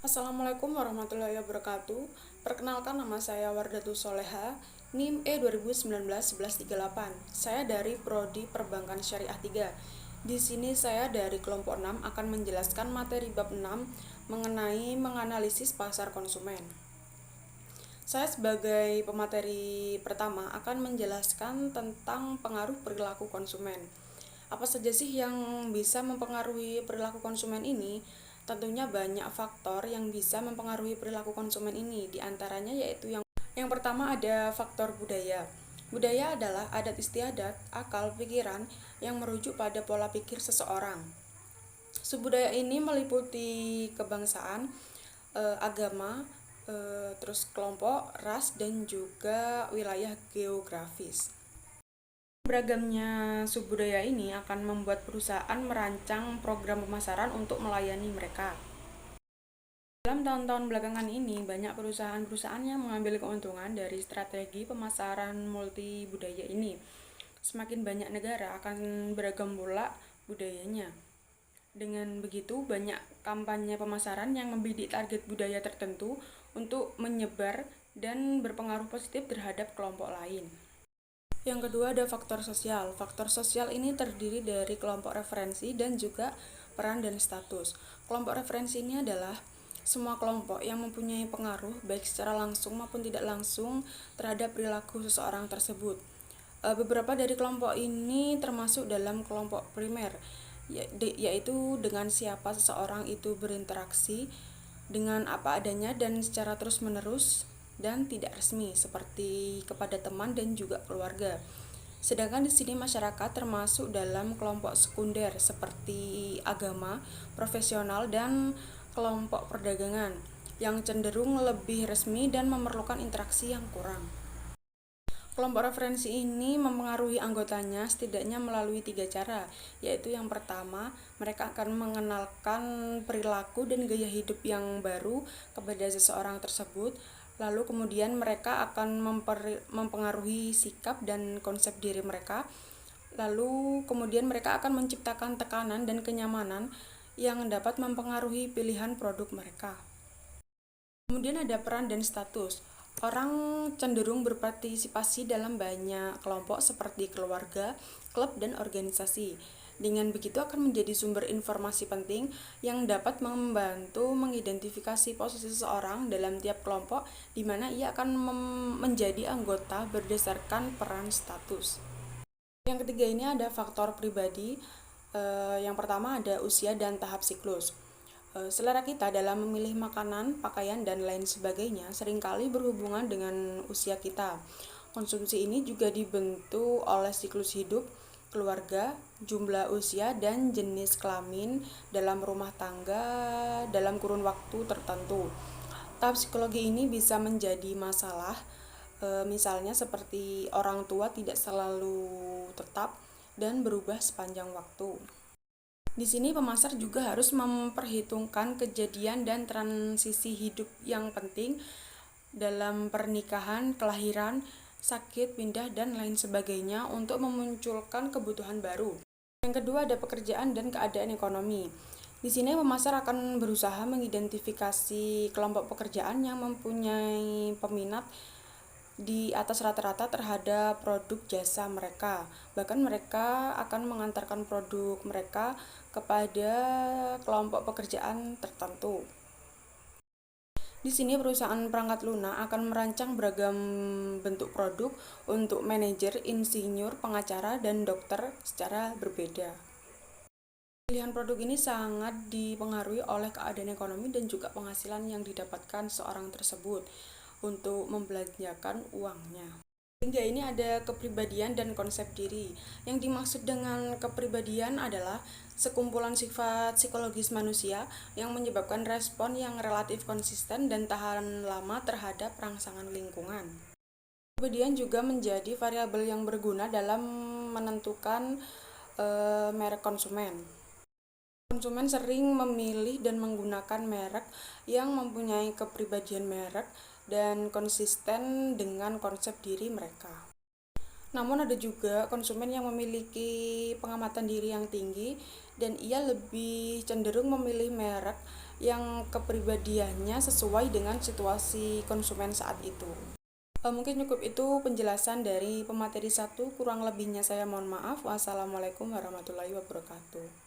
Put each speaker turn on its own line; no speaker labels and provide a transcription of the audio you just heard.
Assalamualaikum warahmatullahi wabarakatuh. Perkenalkan, nama saya Wardatus Soleha, NIM E2019-1138. Saya dari Prodi Perbankan Syariah 3. Di sini saya dari kelompok 6 akan menjelaskan materi bab 6 mengenai menganalisis pasar konsumen. Saya sebagai pemateri pertama akan menjelaskan tentang pengaruh perilaku konsumen. Apa saja sih yang bisa mempengaruhi perilaku konsumen ini? Tentunya banyak faktor yang bisa mempengaruhi perilaku konsumen ini. Di antaranya yaitu yang pertama ada faktor budaya. Budaya adalah adat istiadat, akal, pikiran yang merujuk pada pola pikir seseorang. Subudaya ini meliputi kebangsaan, agama, terus kelompok, ras, dan juga wilayah geografis. Beragamnya subbudaya ini akan membuat perusahaan merancang program pemasaran untuk melayani mereka. Dalam tahun-tahun belakangan ini, banyak perusahaan-perusahaan yang mengambil keuntungan dari strategi pemasaran multi budaya ini. Semakin banyak negara akan beragam pula budayanya. Dengan begitu, banyak kampanye pemasaran yang membidik target budaya tertentu untuk menyebar dan berpengaruh positif terhadap kelompok lain. Yang kedua ada faktor sosial. Faktor sosial ini terdiri dari kelompok referensi dan juga peran dan status. Kelompok referensi ini adalah semua kelompok yang mempunyai pengaruh baik secara langsung maupun tidak langsung terhadap perilaku seseorang tersebut. Beberapa dari kelompok ini termasuk dalam kelompok primer, yaitu dengan siapa seseorang itu berinteraksi dengan apa adanya dan secara terus-menerus dan tidak resmi seperti kepada teman dan juga keluarga. Sedangkan di sini masyarakat termasuk dalam kelompok sekunder seperti agama, profesional, dan kelompok perdagangan yang cenderung lebih resmi dan memerlukan interaksi yang kurang. Kelompok referensi ini mempengaruhi anggotanya setidaknya melalui 3 cara, yaitu yang pertama, mereka akan mengenalkan perilaku dan gaya hidup yang baru kepada seseorang tersebut, lalu kemudian mereka akan mempengaruhi sikap dan konsep diri mereka, lalu kemudian mereka akan menciptakan tekanan dan kenyamanan yang dapat mempengaruhi pilihan produk mereka. Kemudian ada peran dan status. Orang cenderung berpartisipasi dalam banyak kelompok seperti keluarga, klub, dan organisasi. Dengan begitu akan menjadi sumber informasi penting yang dapat membantu mengidentifikasi posisi seseorang dalam tiap kelompok di mana ia akan menjadi anggota berdasarkan peran status. Yang ketiga ini ada faktor pribadi. Yang pertama ada usia dan tahap siklus. Selera kita dalam memilih makanan, pakaian, dan lain sebagainya seringkali berhubungan dengan usia kita. Konsumsi ini juga dibentuk oleh siklus hidup, keluarga, jumlah usia, dan jenis kelamin dalam rumah tangga dalam kurun waktu tertentu. Tahap psikologi ini bisa menjadi masalah, misalnya seperti orang tua tidak selalu tetap dan berubah sepanjang waktu. Di sini pemasar juga harus memperhitungkan kejadian dan transisi hidup yang penting dalam pernikahan, kelahiran, sakit, pindah, dan lain sebagainya untuk memunculkan kebutuhan baru. Yang kedua ada pekerjaan dan keadaan ekonomi. Di sini pemasar akan berusaha mengidentifikasi kelompok pekerjaan yang mempunyai peminat di atas rata-rata terhadap produk jasa mereka. Bahkan mereka akan mengantarkan produk mereka kepada kelompok pekerjaan tertentu. Di sini perusahaan perangkat lunak akan merancang beragam bentuk produk untuk manajer, insinyur, pengacara, dan dokter secara berbeda. Pilihan produk ini sangat dipengaruhi oleh keadaan ekonomi dan juga penghasilan yang didapatkan seorang tersebut untuk membelanjakan uangnya. Hingga ini ada kepribadian dan konsep diri. Yang dimaksud dengan kepribadian adalah sekumpulan sifat psikologis manusia yang menyebabkan respon yang relatif konsisten dan tahan lama terhadap rangsangan lingkungan. Kepribadian juga menjadi variabel yang berguna dalam menentukan merek konsumen. Konsumen sering memilih dan menggunakan merek yang mempunyai kepribadian merek dan konsisten dengan konsep diri mereka. Namun ada juga konsumen yang memiliki pengamatan diri yang tinggi dan ia lebih cenderung memilih merek yang kepribadiannya sesuai dengan situasi konsumen saat itu. Mungkin cukup itu penjelasan dari pemateri 1, kurang lebihnya saya mohon maaf. Wassalamualaikum warahmatullahi wabarakatuh.